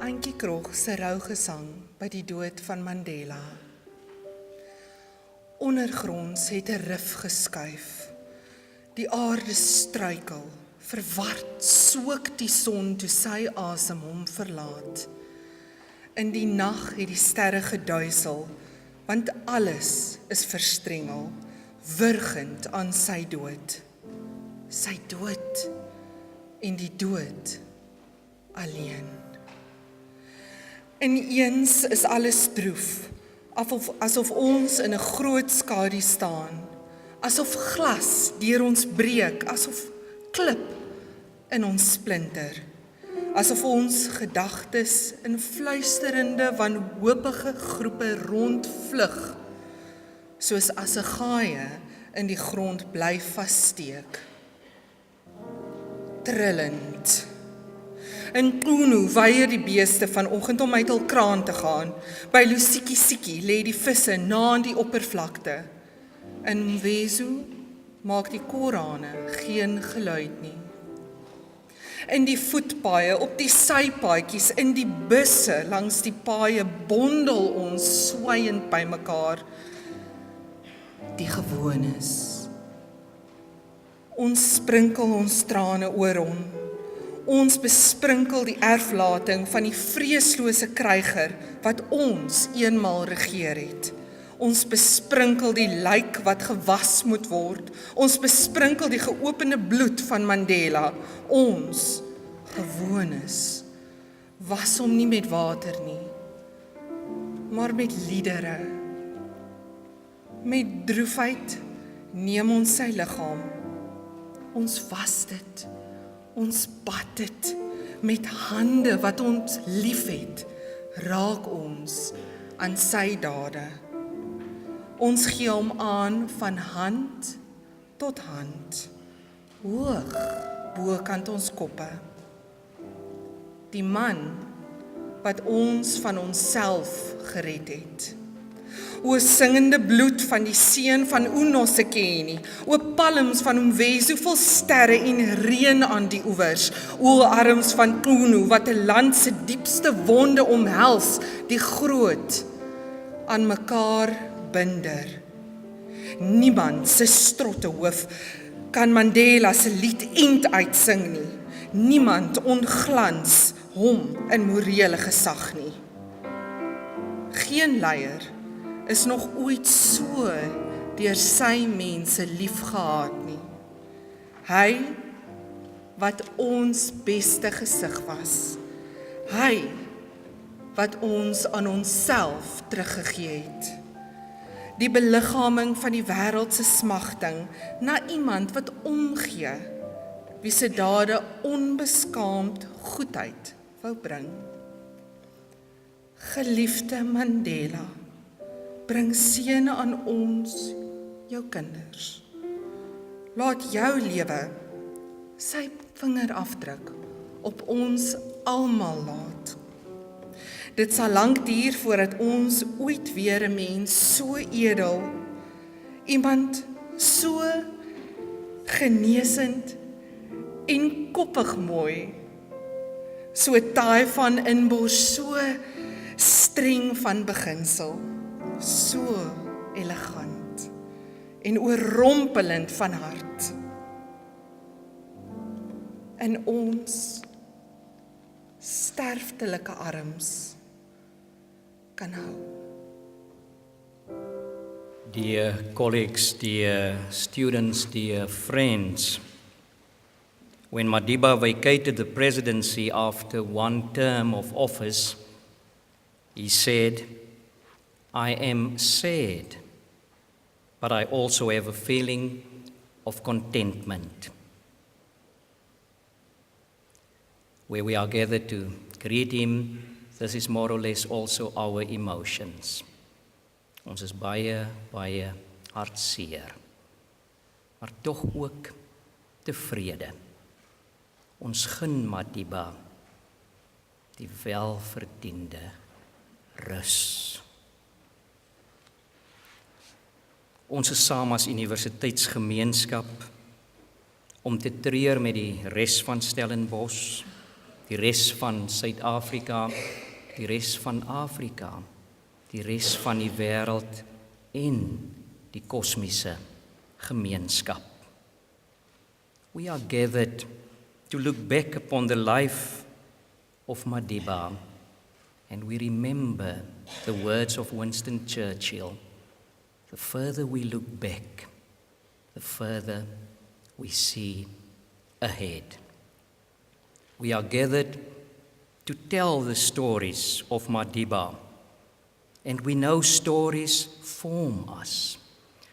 Antjie Krog se rougesang by die dood van Mandela. Ondergronds het 'n rif geskuif. Die aarde struikel, verward sook die son toe sy asem hom verlaat. In die nag het die sterre geduisel, want alles is verstrengel, wurgend aan sy dood. Sy dood en die dood alleen. Ineens is alles droef, asof ons in 'n groot skadu staan, asof glas deur ons breek, asof klip in ons splinter, asof ons gedagtes in fluisterende, wanhoopige groepe rondvlug, soos assegaaie in die grond bly vassteek. Trillend. In Kunu weier die beeste vanoggend om uit hul kraan te gaan. By Lusikisiki lê die visse na aan die oppervlakte. In Mwezu maak die korane geen geluid nie. In die voetpaaie, op die sypaadjies, in die busse langs die paaie bondel ons swaiend by mekaar. Die gewones. Ons sprinkel ons trane oor hom. Ons besprinkel die erflating van die vreeslose kryger wat ons eenmaal regeer het. Ons besprinkel die lijk wat gewas moet word. Ons besprinkel die geopende bloed van Mandela. Ons gewones was hom nie met water nie, maar met liedere. Met droefheid neem ons sy liggaam. Ons was dit. Ons bad dit, met hande wat ons liefhet, raak ons aan sy dade. Ons gee hom aan van hand tot hand, hoog bokant ons koppe. Die man wat ons van onsself gered het. O singende bloed van die seun van Unosekeni, o palms van Mwezu vol sterre en reën aan die oewers, o arms van Kunu wat 'n land se diepste wonde omhels, die groot aan mekaar binder. Niemand se strotte hoof kan Mandela se lied end uitsing nie. Niemand onglans hom in morele gesag nie. Geen leier is nog ooit so deur sy mense liefgehad nie. Hy wat ons beste gesig was. Hy wat ons aan onsself teruggegee het. Die beliggaming van die wêreld se smagting na iemand wat omgee, wie se dade onbeskaamd goedheid wou bring. Geliefde Mandela, bring seëne aan ons, jou kinders. Laat jou lewe sy vingerafdruk op ons almal laat. Dit sal lank duur voordat ons ooit weer 'n mens so edel, iemand so genesend en koppig mooi, so taai van inbors, so streng van beginsel, so elegant en oorrompelend van hart in ons sterftelike arms kan hou. Dear colleagues, dear students, dear friends, when Madiba vacated the presidency after one term of office, he said, "I am sad, but I also have a feeling of contentment." Where we are gathered to greet him, this is more or less also our emotions. Ons is baie hartseer, maar tog ook tevrede. Ons gun Madiba die welverdiende rus. Ons is saam as universiteitsgemeenskap om te treur met die res van Stellenbosch, die res van Suid-Afrika, die res van Afrika, die res van die wêreld en die kosmiese gemeenskap. We are gathered to look back upon the life of Madiba, and we remember the words of Winston Churchill. The further we look back, the further we see ahead. We are gathered to tell the stories of Madiba, and we know stories form us.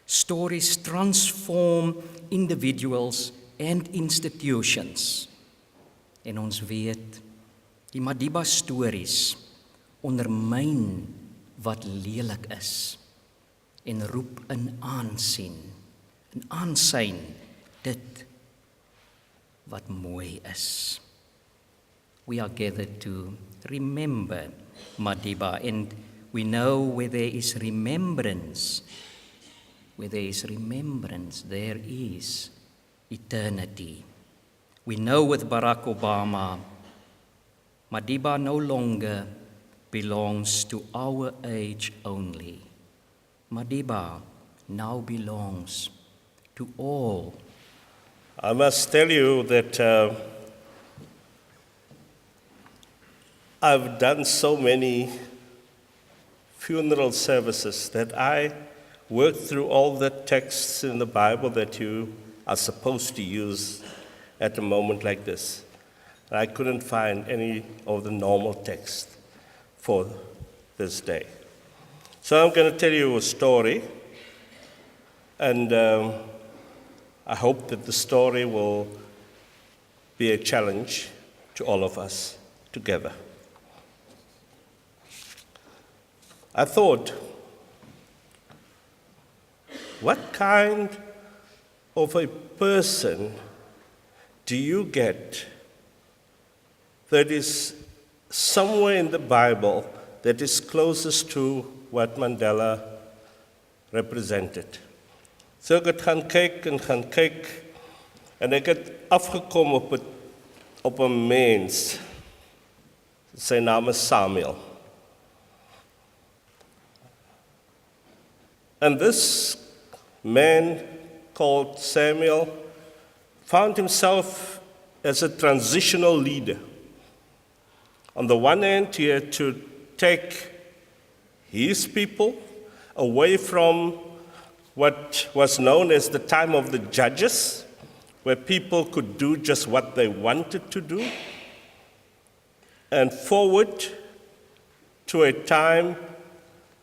Stories transform individuals and institutions. En ons weet, die Madiba stories ondermyn wat lelik is en roep in aansien dit wat mooi is. We are gathered to remember Madiba, and we know where there is remembrance, there is eternity. We know with Barack Obama, Madiba no longer belongs to our age only. Madiba now belongs to all. I must tell you that I've done so many funeral services that I worked through all the texts in the Bible that you are supposed to use at a moment like this. I couldn't find any of the normal text for this day. So I'm going to tell you a story, and I hope that the story will be a challenge to all of us together. I thought, what kind of a person do you get that is somewhere in the Bible that is closest to what Mandela represented? So ek het gaan kyk en ek het afgekom op 'n mens. Sy naam is Samuel. And this man called Samuel found himself as a transitional leader. On the one hand, he had to take his people away from what was known as the time of the judges, where people could do just what they wanted to do, and forward to a time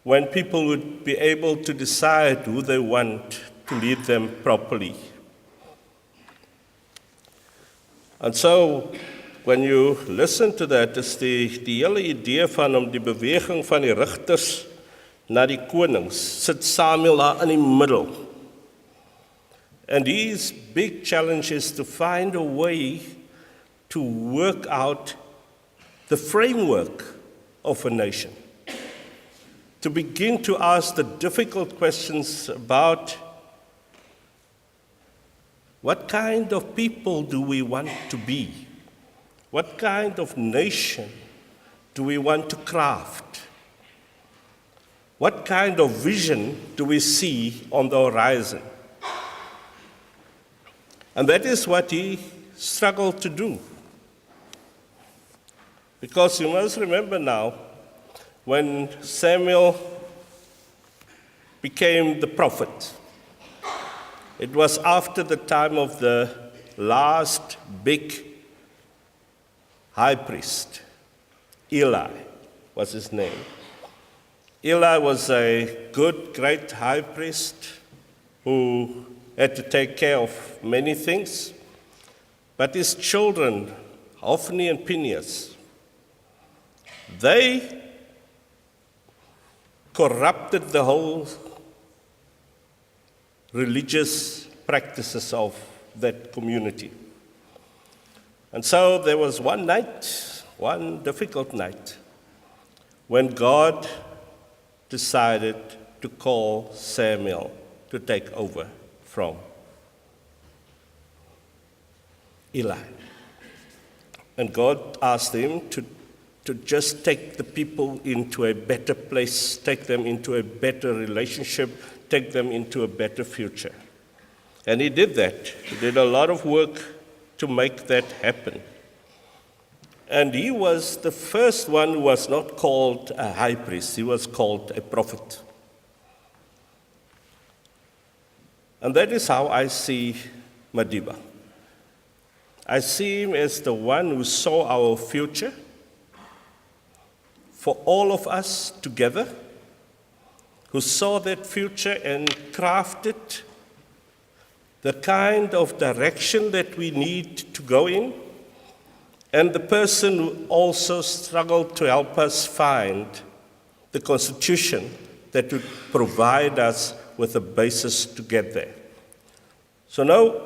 when people would be able to decide who they want to lead them properly. And so, when you listen to that, is die hele idee van om die beweging van die rigters na die konings, sit Samuel daar in die middel. And his big challenge is to find a way to work out the framework of a nation. To begin to ask the difficult questions about what kind of people do we want to be? What kind of nation do we want to craft? What kind of vision do we see on the horizon? And that is what he struggled to do. Because you must remember now, when Samuel became the prophet, it was after the time of the last big high priest. Eli was his name. Eli was a good, great high priest who had to take care of many things, but his children, Hophni and Phinehas, they corrupted the whole religious practices of that community. And so there was one night, one difficult night, when God decided to call Samuel to take over from Eli. And God asked him to just take the people into a better place, take them into a better relationship, take them into a better future. And he did that. He did a lot of work to make that happen. And he was the first one who was not called a high priest, he was called a prophet. And that is how I see Madiba. I see him as the one who saw our future for all of us together, who saw that future and crafted the kind of direction that we need to go in, and the person who also struggled to help us find the constitution that would provide us with a basis to get there. So nou,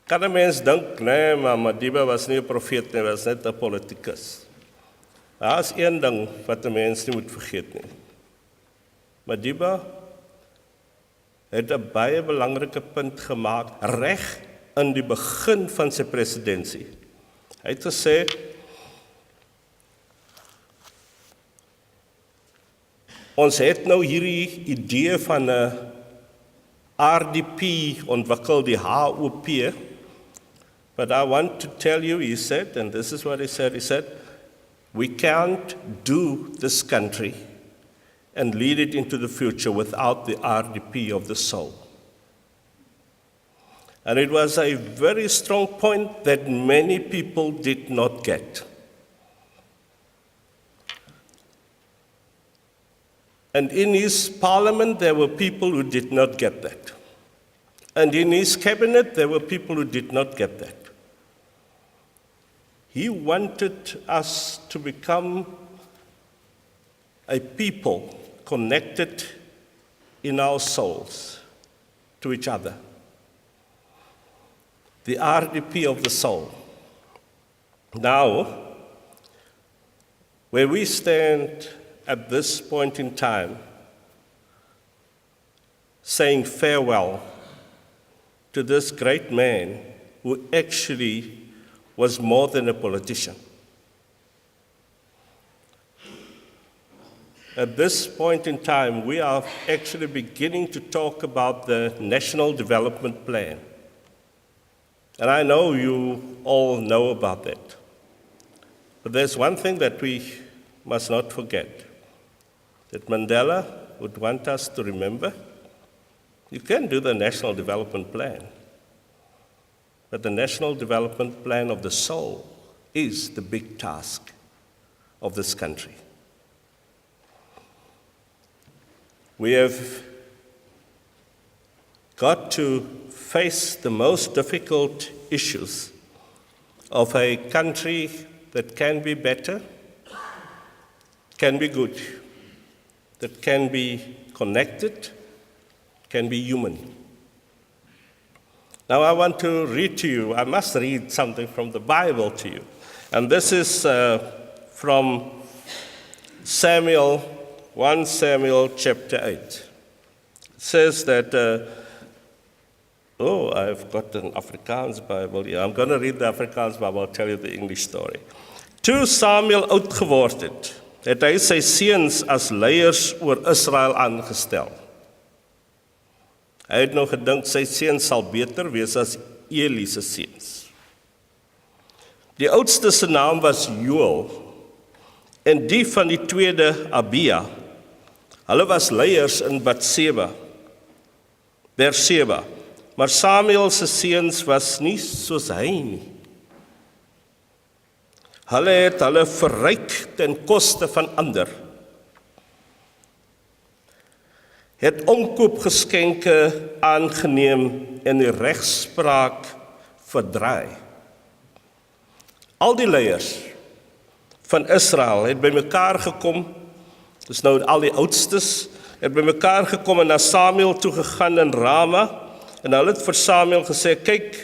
kan 'n mens dink, nee, maar Madiba was nie 'n profeet nie, was net 'n politicus. Daar is een ding wat 'n mens nie moet vergeet nie. Madiba het 'n baie belangrike punt gemaak reg in die begin van sy presidentskap. Hy het gesê, ons het nou hierdie idee van 'n RDP ontwikkel, die HOP, but I want to tell you, he said, and this is what he said, we can't do this country and lead it into the future without the RDP of the soul. And it was a very strong point that many people did not get. And in his parliament, there were people who did not get that. And in his cabinet, there were people who did not get that. He wanted us to become a people connected in our souls to each other. The RDP of the soul. Now, where we stand at this point in time, saying farewell to this great man who actually was more than a politician. At this point in time, we are actually beginning to talk about the National Development Plan. And I know you all know about that. But there's one thing that we must not forget, that Mandela would want us to remember. You can do the National Development Plan, but the National Development Plan of the soul is the big task of this country. We have got to face the most difficult issues of a country that can be better, can be good, that can be connected, can be human. Now I want to read to you, I must read something from the Bible to you. And this is from Samuel, 1 Samuel chapter 8. It says that, I've got an Afrikaans Bible here. I'm going to read the Afrikaans Bible, I'll tell you the English story. Toe Samuel oud geword het hy sy seuns as leiers oor Israel aangestel. Hy het nou gedink sy seuns sal beter wees as Eli se seuns. Die oudste se naam was Joel en die van die tweede Abia. Hulle was leiers in Berseba. Maar Samuel se seuns was nie soos hy nie. Hulle het hulle verryk ten koste van ander. Het omkoopgeskenke aangeneem en die regspraak verdraai. Al die leiers van Israel het bymekaar gekom, dis nou al die oudstes, het bymekaar gekom en na Samuel toe gegaan in Rama, en hulle het vir Samuel gesê, kyk,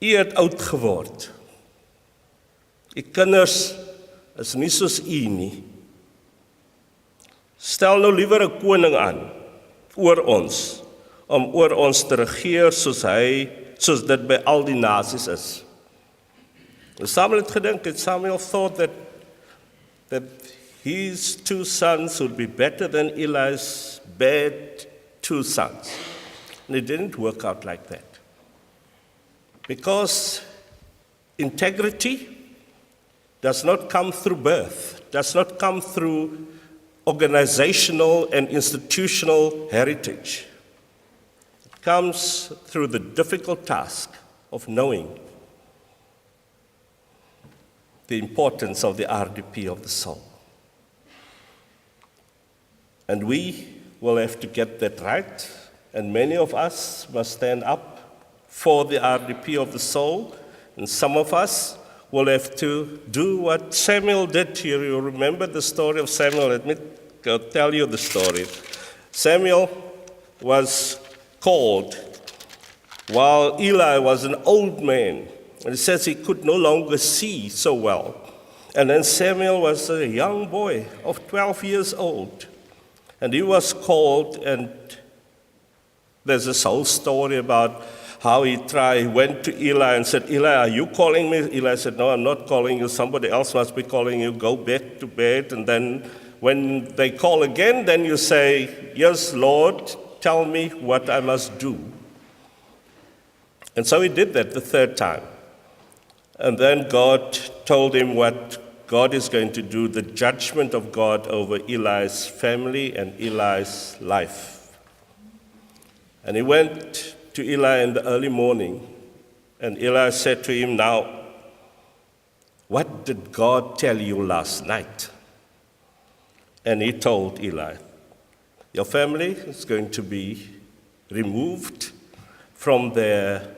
u het oud geword. Die kinders is nie soos u nie. Stel nou liewer 'n koning aan oor ons, om oor ons te regeer soos dit by al die nasies is. Samuel het gedink, and Samuel thought that his 2 sons would be better than Eli's bad 2 sons. And it didn't work out like that. Because integrity does not come through birth, does not come through organizational and institutional heritage. It comes through the difficult task of knowing the importance of the RDP of the soul. And we will have to get that right, and many of us must stand up for the RDP of the soul, and some of us will have to do what Samuel did here. You remember the story of Samuel? Let me tell you the story. Samuel was called while Eli was an old man. And it says he could no longer see so well. And then Samuel was a young boy of 12 years old. And he was called, and there's this whole story about how he went to Eli and said, Eli, are you calling me? Eli said, no, I'm not calling you. Somebody else must be calling you. Go back to bed. And then when they call again, then you say, yes, Lord, tell me what I must do. And so he did that the 3rd time. And then God told him what God is going to do, the judgment of God over Eli's family and Eli's life. And he went to Eli in the early morning, and Eli said to him, now, what did God tell you last night? And he told Eli, your family is going to be removed from their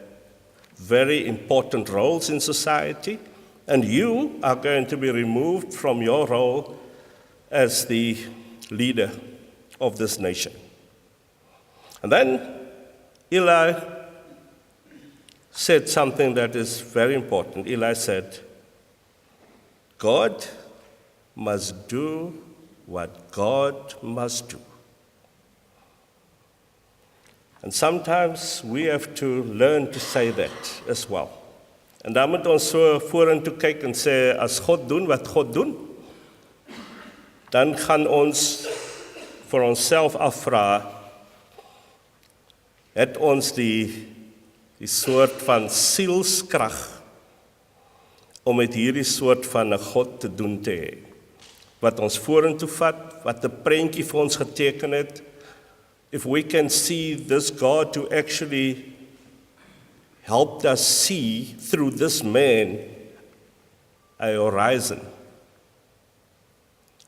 very important roles in society, and you are going to be removed from your role as the leader of this nation. And then Eli said something that is very important. Eli said, God must do what God must do. And sometimes we have to learn to say that as well. En dan moet ons so vorentoe kyk en sê, as God doen wat God doen, dan gaan ons vir onsself afvra, het ons die soort van sielskrag om met hierdie soort van 'n God te doen te hê, wat ons vorentoe vat, wat 'n prentjie vir ons geteken het. If we can see this God who actually helped us see through this man a horizon,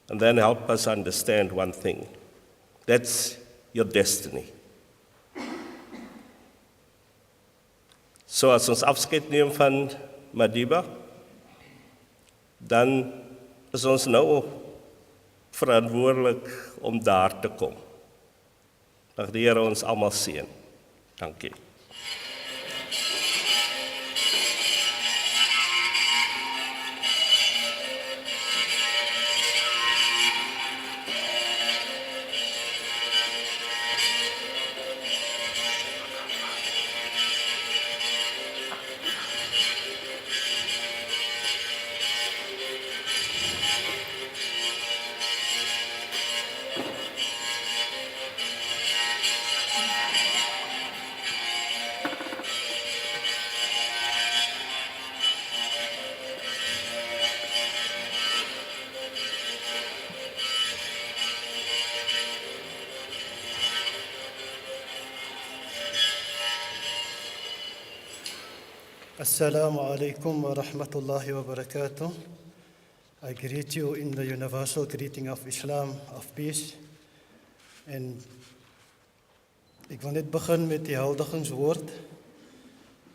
and then help us understand one thing. That's your destiny. So as ons afskeid neem van Madiba, dan is ons nou verantwoordelik om daar te kom. Mag die Here ons almal seën. Dankie. Assalamu alaikum wa rahmatullahi wa barakatuh. I greet you in the universal greeting of Islam, of peace. En ek wil net begin met die huldigingswoord,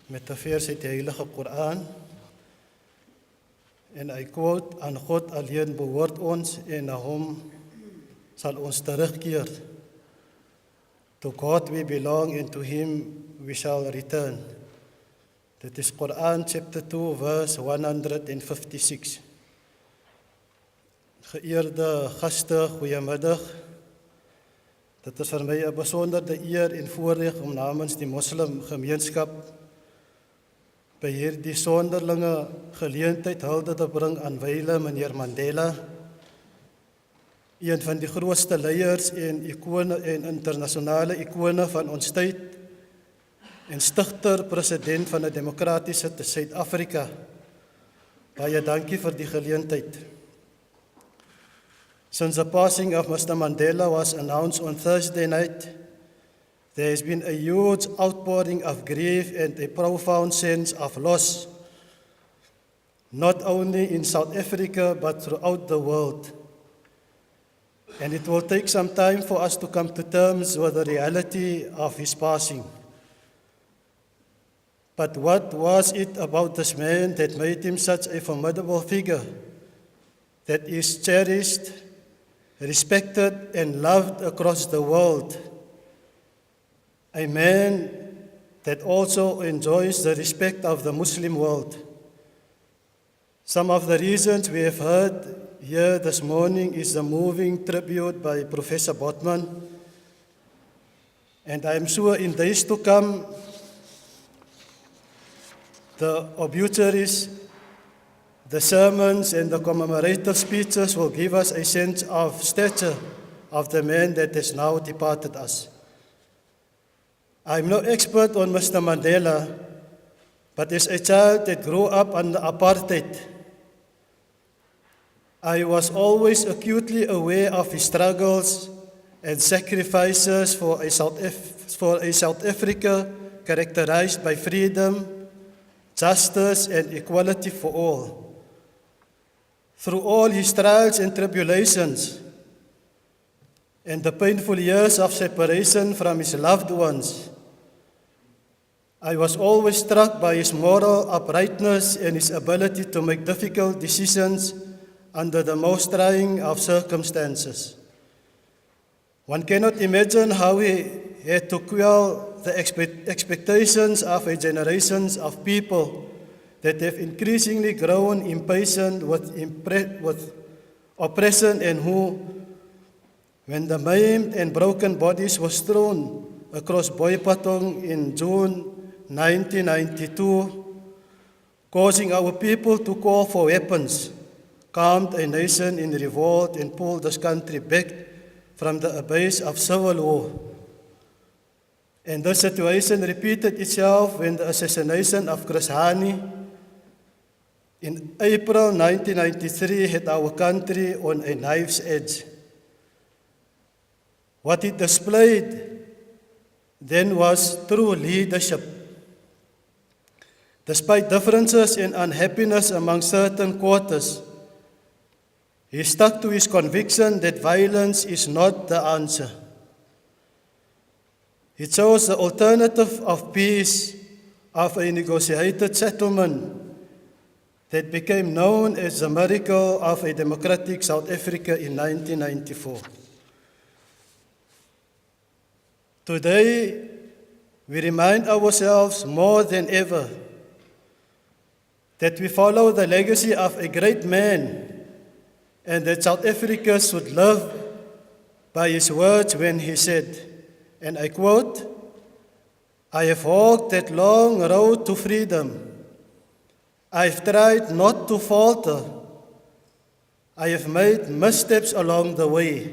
met 'n vers uit die Heilige Koran. En I quote, aan God alleen behoort ons en na hom sal ons terugkeer. To God we belong and to him we shall return. Dit is Quran chapter 2 verse 156. Geëerde gaste, goeiemiddag. Dit is vir my 'n besondere eer en voorreg om namens die moslim gemeenskap by hierdie sonderlinge geleentheid hulde te bring aan wyle meneer Mandela, een van die grootste leiers en ikone en internasionale ikone van ons tyd en stigter president van 'n demokratiese Suid-Afrika. Baie dankie vir die geleentheid. Since the passing of Mr. Mandela was announced on Thursday night, there has been a huge outpouring of grief and a profound sense of loss, not only in South Africa but throughout the world. And it will take some time for us to come to terms with the reality of his passing. But what was it about this man that made him such a formidable figure that is cherished, respected, and loved across the world? A man that also enjoys the respect of the Muslim world. Some of the reasons we have heard here this morning is the moving tribute by Professor Botman, and I am sure in days to come, the obituaries, the sermons, and the commemorative speeches will give us a sense of stature of the man that has now departed us. I'm no expert on Mr. Mandela, but as a child that grew up under apartheid, I was always acutely aware of his struggles and sacrifices for a South Africa characterized by freedom, justice, and equality for all. Through all his trials and tribulations, and the painful years of separation from his loved ones, I was always struck by his moral uprightness and his ability to make difficult decisions under the most trying of circumstances. One cannot imagine how he had to quell the expectations of a generation of people that have increasingly grown impatient with oppression and who, when the maimed and broken bodies were strewn across Boipatong in June 1992, causing our people to call for weapons, calmed a nation in revolt and pulled this country back from the abyss of civil war. And this situation repeated itself when the assassination of Chris Hani in April 1993 hit our country on a knife's edge. What it displayed then was true leadership. Despite differences and unhappiness among certain quarters, he stuck to his conviction that violence is not the answer. He chose the alternative of peace, of a negotiated settlement that became known as the miracle of a democratic South Africa in 1994. Today, we remind ourselves more than ever that we follow the legacy of a great man and that South Africa should live by his words when he said, and I quote, "I have walked that long road to freedom. I've tried not to falter. I have made missteps along the way,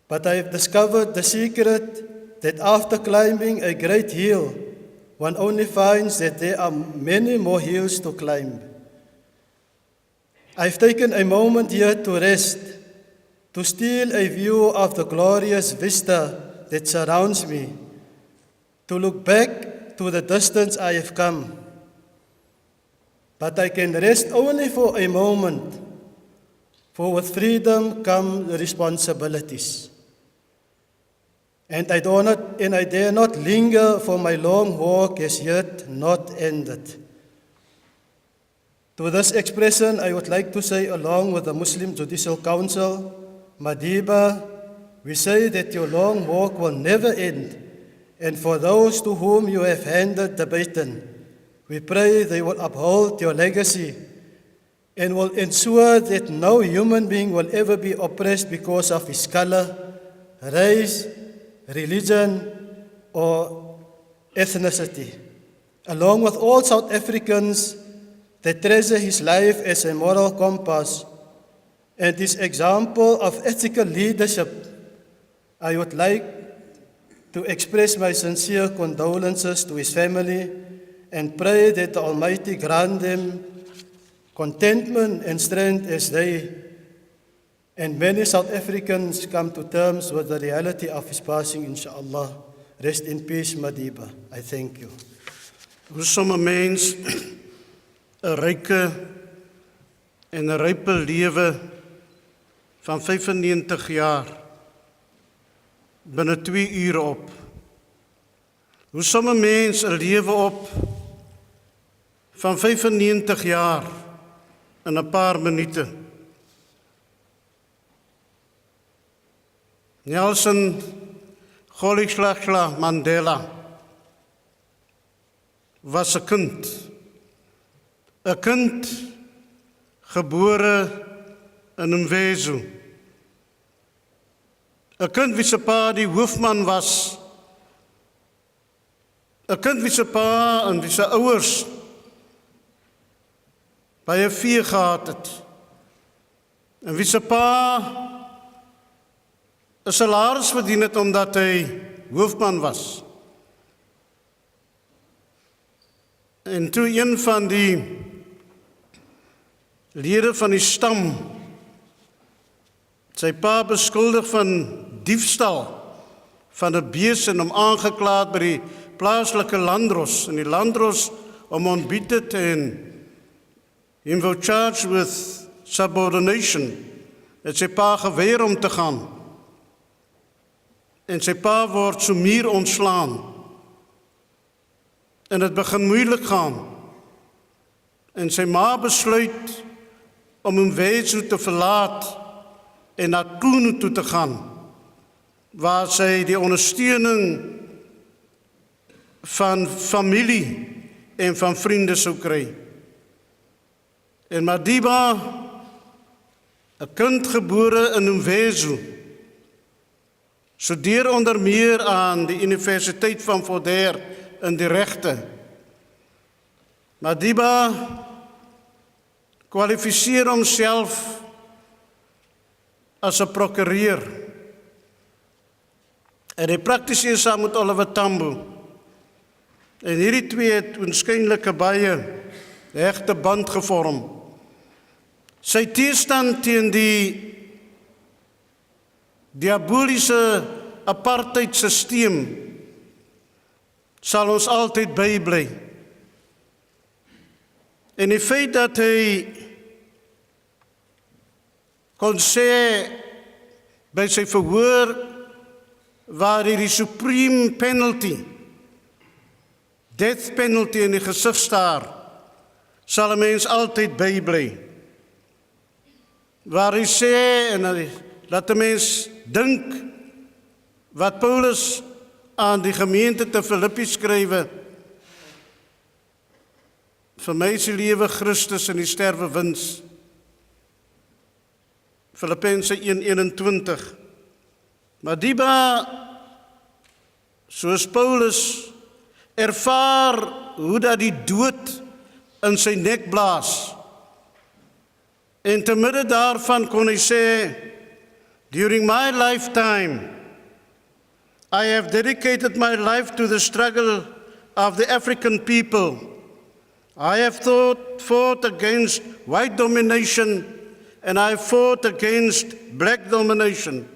but I have discovered the secret that after climbing a great hill, one only finds that there are many more hills to climb. I've taken a moment here to rest, to steal a view of the glorious vista that surrounds me, to look back to the distance I have come. But I can rest only for a moment, for with freedom come responsibilities. And I dare not linger, for my long walk has yet not ended." To this expression, I would like to say, along with the Muslim Judicial Council, Madiba, we say that your long walk will never end, and for those to whom you have handed the baton, we pray they will uphold your legacy and will ensure that no human being will ever be oppressed because of his color, race, religion, or ethnicity. along with all South Africans that treasure his life as a moral compass and his example of ethical leadership, I would like to express my sincere condolences to his family and pray that the Almighty grant them contentment and strength as they and many South Africans come to terms with the reality of his passing, inshallah. Rest in peace, Madiba. I thank you. Hoe somme mens 'n ryke en 'n rype lewe van 95 jaar binne 2 ure op. Hoe somme mens 'n lewe op van 95 jaar in 'n paar minute. Nelson Mandela was 'n kind gebore in 'n Mvezo. 'n kind wie se pa die hoofman was. 'n kind wie se pa en wie se ouers by 'n vee gehad het. En wie se pa 'n salaris verdien het omdat hy hoofman was. En toe een van die lede van die stam sy pa beskuldig van diefstal van 'n bees en hom aangekla by die plaaslike landros. En die landros hom ontbied het en hom wou charge with subordination. Het sy pa geweier om te gaan. En sy pa word so muur ontslaan. En het begin moeilik gaan. En sy ma besluit om hom Mvezo te verlaat en na Kunu toe te gaan, waar sy die ondersteuning van familie en van vriende sou kry. En Madiba, 'n kind gebore in Mvezo, studeer onder meer aan die Universiteit van Fodder in die regte. Madiba kwalifiseer homself as 'n prokureur. En hy praktiseer saam met Oliver Tambo. En hierdie twee het waarskynlik 'n baie hegte band gevorm. Sy teestand teen die diaboliese apartheidsysteem sal ons altyd bybly. En die feit dat hy kon sê by sy verhoor waar hy die supreme penalty, death penalty in die gesig staar, sal 'n mens altyd bybly. Waar hy sê en laat 'n mens dink wat Paulus aan die gemeente te Filippi skrywe. Vir my is die lewe Christus en die sterwe wins. Filippense 1:21. Madiba, soos Paulus, ervaar hoe dat die dood in sy nek blaas. En te midde daarvan kon hy sê, during my lifetime, I have dedicated my life to the struggle of the African people. I have fought against white domination and I fought against black domination.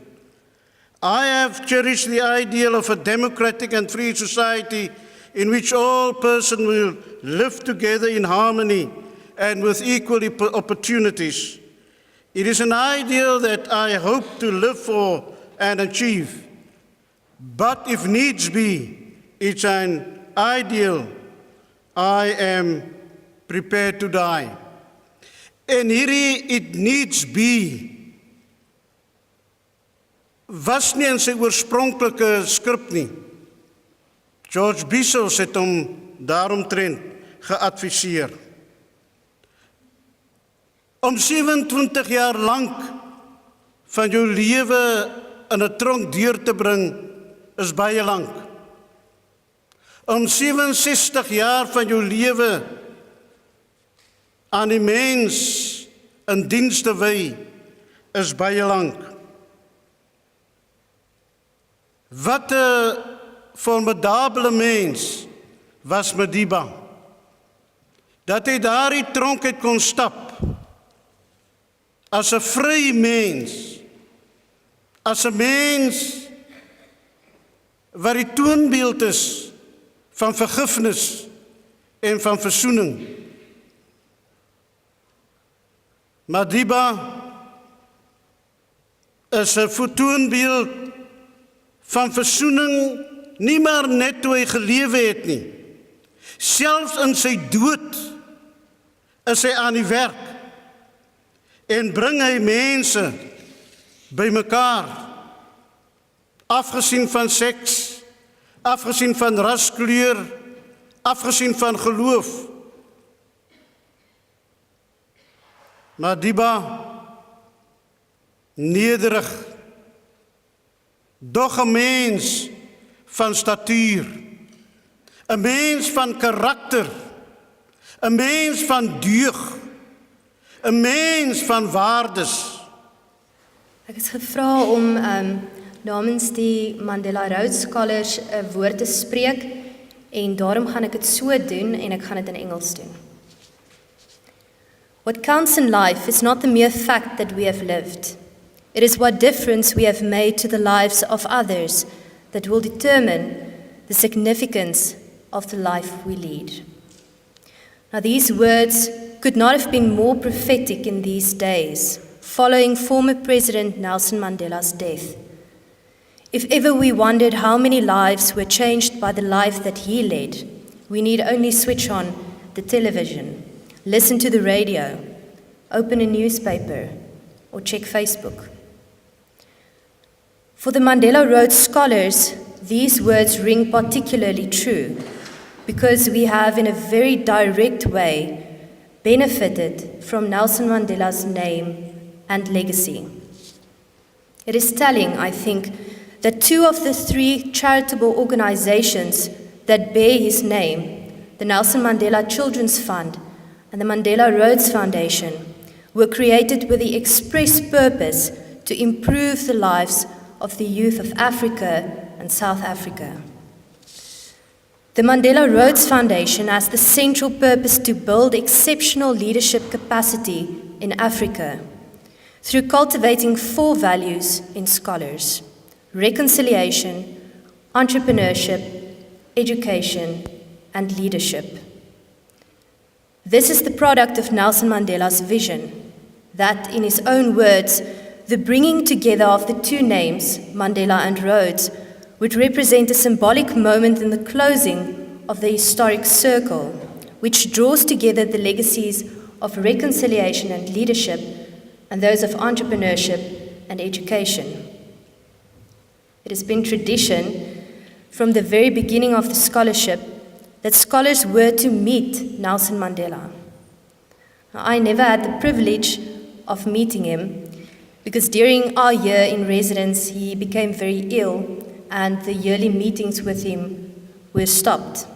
I have cherished the ideal of a democratic and free society in which all persons will live together in harmony and with equal opportunities. It is an ideal that I hope to live for and achieve. But if needs be, it's an ideal I am prepared to die. En hierdie it needs be was nie in sy oorspronklike skrip nie. George Bezos het hom daaromtrent geadviseer. Om 27 jaar lank van jou lewe in 'n tronk deur te bring is baie lank. Om 67 jaar van jou lewe aan die mens in diens te wy, is baie lank. Wat 'n formidabele mens was Madiba, dat hy daardie tronk uit kon stap, as 'n vry mens, as 'n mens wat die toonbeeld is van vergifnis en van versoening. Madiba is 'n toonbeeld van versoening, nie maar net toe hy gelewe het nie. Selfs in sy dood is hy aan die werk en bring hy mense bymekaar, afgesien van seks, afgesien van raskleur, afgesien van geloof. Madiba, nederig, doch 'n mens van statuur, 'n mens van karakter, 'n mens van deug, 'n mens van waardes. Ek is gevra om namens die Mandela Rhodes Scholars 'n woord te spreek en daarom gaan ek dit so doen en ek gaan dit in Engels doen. What counts in life is not the mere fact that we have lived. It is what difference we have made to the lives of others that will determine the significance of the life we lead. Now, these words could not have been more prophetic in these days, following former President Nelson Mandela's death. If ever we wondered how many lives were changed by the life that he led, we need only switch on the television, listen to the radio, open a newspaper, or check Facebook. For the Mandela Rhodes Scholars, these words ring particularly true because we have, in a very direct way, benefited from Nelson Mandela's name and legacy. It is telling, I think, that 2 of the 3 charitable organizations that bear his name, the Nelson Mandela Children's Fund and the Mandela Rhodes Foundation, were created with the express purpose to improve the lives of the youth of Africa and South Africa. The Mandela Rhodes Foundation has the central purpose to build exceptional leadership capacity in Africa through cultivating 4 values in scholars: reconciliation, entrepreneurship, education, and leadership. This is the product of Nelson Mandela's vision, that, in his own words, the bringing together of the 2 names, Mandela and Rhodes, would represent a symbolic moment in the closing of the historic circle, which draws together the legacies of reconciliation and leadership and those of entrepreneurship and education. It has been tradition from the very beginning of the scholarship that scholars were to meet Nelson Mandela. Now, I never had the privilege of meeting him because during our year in residence he became very ill and the yearly meetings with him were stopped.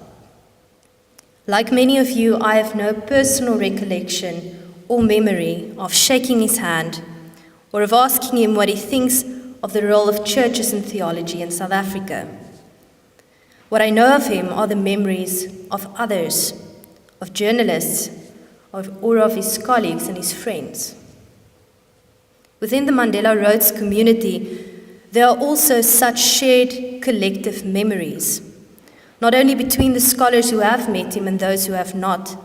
Like many of you, I have no personal recollection or memory of shaking his hand or of asking him what he thinks of the role of churches in theology in South Africa. What I know of him are the memories of others, of journalists, or of his colleagues and his friends. Within the Mandela Rhodes community, there are also such shared collective memories, not only between the scholars who have met him and those who have not,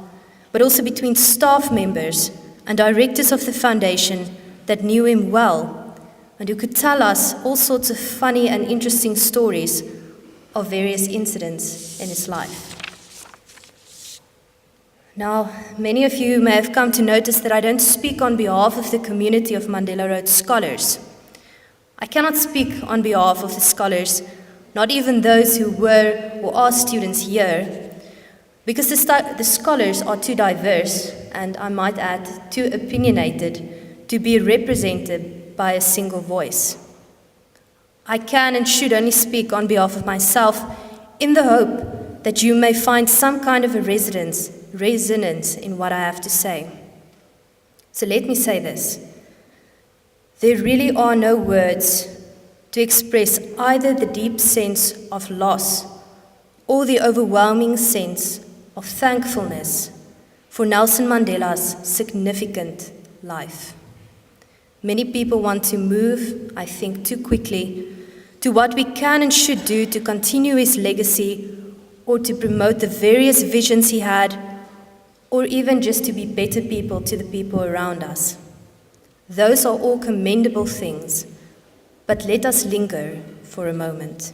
but also between staff members and directors of the foundation that knew him well and who could tell us all sorts of funny and interesting stories of various incidents in his life. Now, many of you may have come to notice that I don't speak on behalf of the community of Mandela Rhodes scholars. I cannot speak on behalf of the scholars, not even those who were or are students here, because the scholars are too diverse, and I might add, too opinionated, to be represented by a single voice. I can and should only speak on behalf of myself in the hope that you may find some kind of a resonance in what I have to say. So let me say this. There really are no words to express either the deep sense of loss or the overwhelming sense of thankfulness for Nelson Mandela's significant life. Many people want to move, I think, too quickly to what we can and should do to continue his legacy or to promote the various visions he had, or even just to be better people to the people around us. Those are all commendable things, but let us linger for a moment.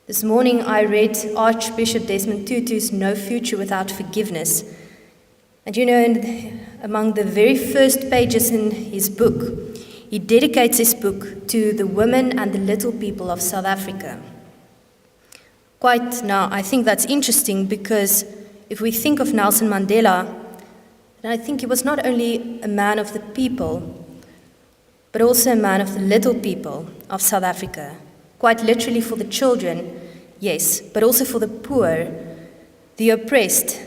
This morning I read Archbishop Desmond Tutu's No Future Without Forgiveness. And you know, among the very first pages in his book, he dedicates his book to the women and the little people of South Africa. Now, I think that's interesting because if we think of Nelson Mandela, then I think he was not only a man of the people, but also a man of the little people of South Africa. Quite literally for the children, yes, but also for the poor, the oppressed,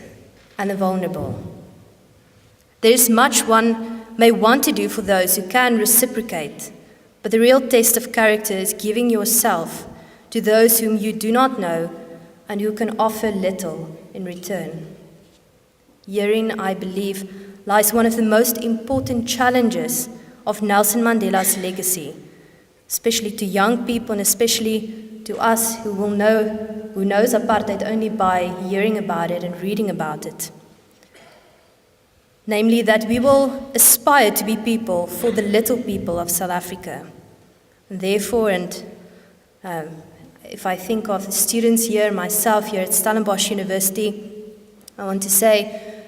and the vulnerable. There is much one may want to do for those who can reciprocate, but the real test of character is giving yourself to those whom you do not know and who can offer little in return. Herein, I believe, lies one of the most important challenges of Nelson Mandela's legacy, especially to young people and especially to us who knows apartheid only by hearing about it and reading about it. Namely, that we will aspire to be people for the little people of South Africa. And therefore, if I think of the students here, myself here at Stellenbosch University, I want to say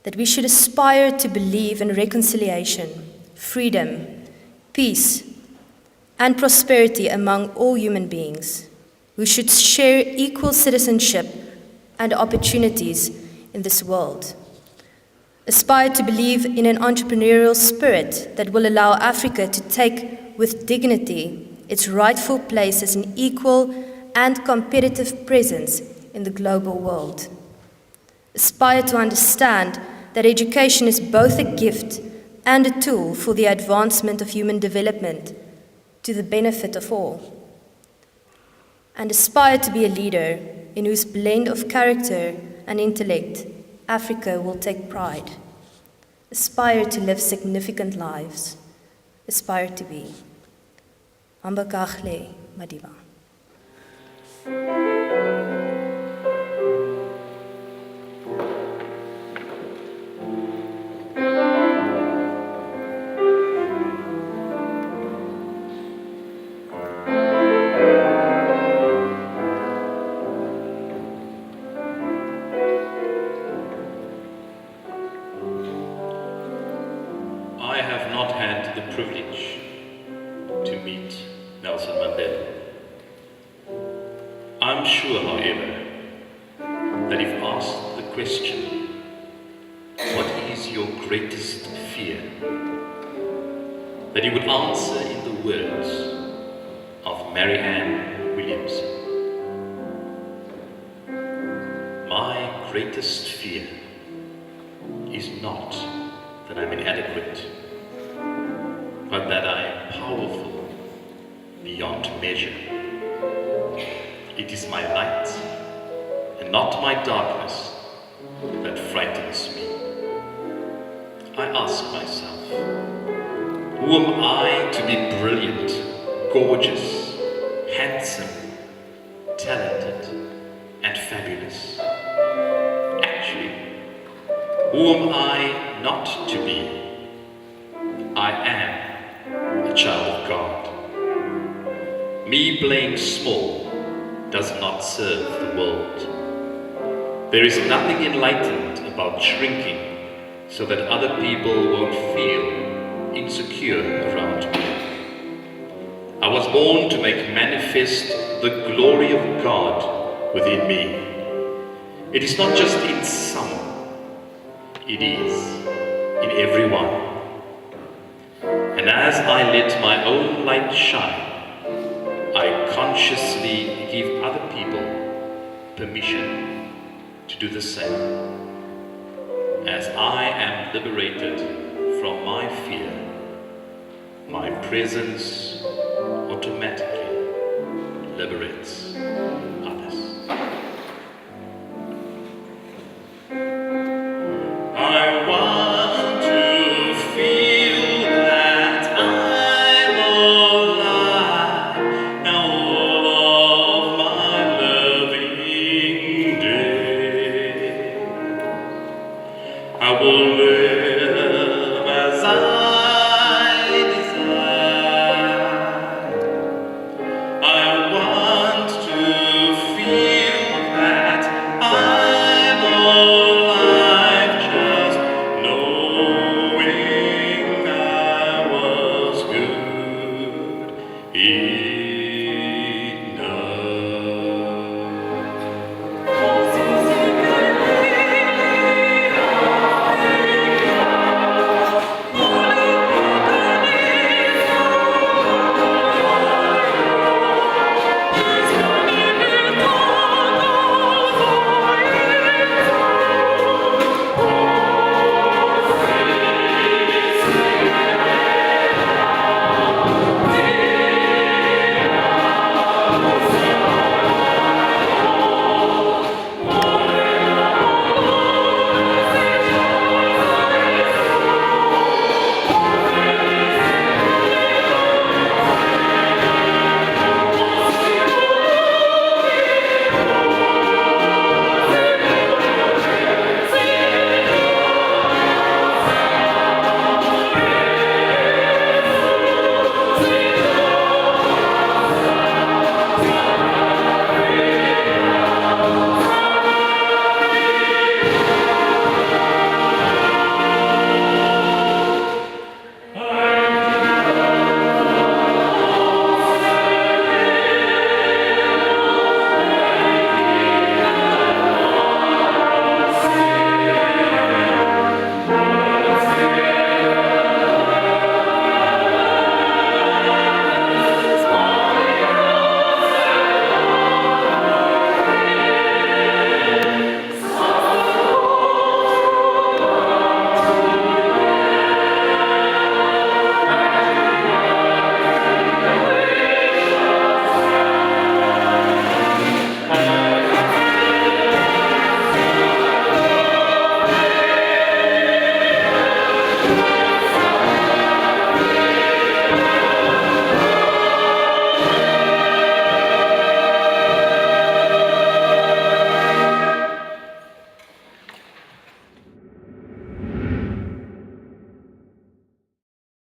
that we should aspire to believe in reconciliation, freedom, peace, and prosperity among all human beings. We should share equal citizenship and opportunities in this world. Aspire to believe in an entrepreneurial spirit that will allow Africa to take with dignity its rightful place as an equal and competitive presence in the global world. Aspire to understand that education is both a gift and a tool for the advancement of human development to the benefit of all. And aspire to be a leader in whose blend of character and intellect Africa will take pride. Aspire to live significant lives. Aspire to be. Ambakachle Madiba. I have not had the privilege to meet Nelson Mandela. I'm sure, however, that if asked the question, what is your greatest fear? That he would answer in the words of Mary Ann Williamson. My greatest fear is not that I'm inadequate, but that I am powerful beyond measure. It is my light and not my darkness that frightens me. I ask myself, who am I to be brilliant, gorgeous, handsome, talented, and fabulous? Actually, who am I not to be? I am a child of God. Me playing small does not serve the world. There is nothing enlightened about shrinking so that other people won't feel insecure around me. I was born to make manifest the glory of God within me. It is not just in some, it is in everyone. And as I let my own light shine, I consciously give other people permission to do the same. As I am liberated from my fear, my presence automatically liberates others. I want to feel that I'm alive now of my loving day. I will live as I desire. I want to feel that I'm alive, just knowing I was good.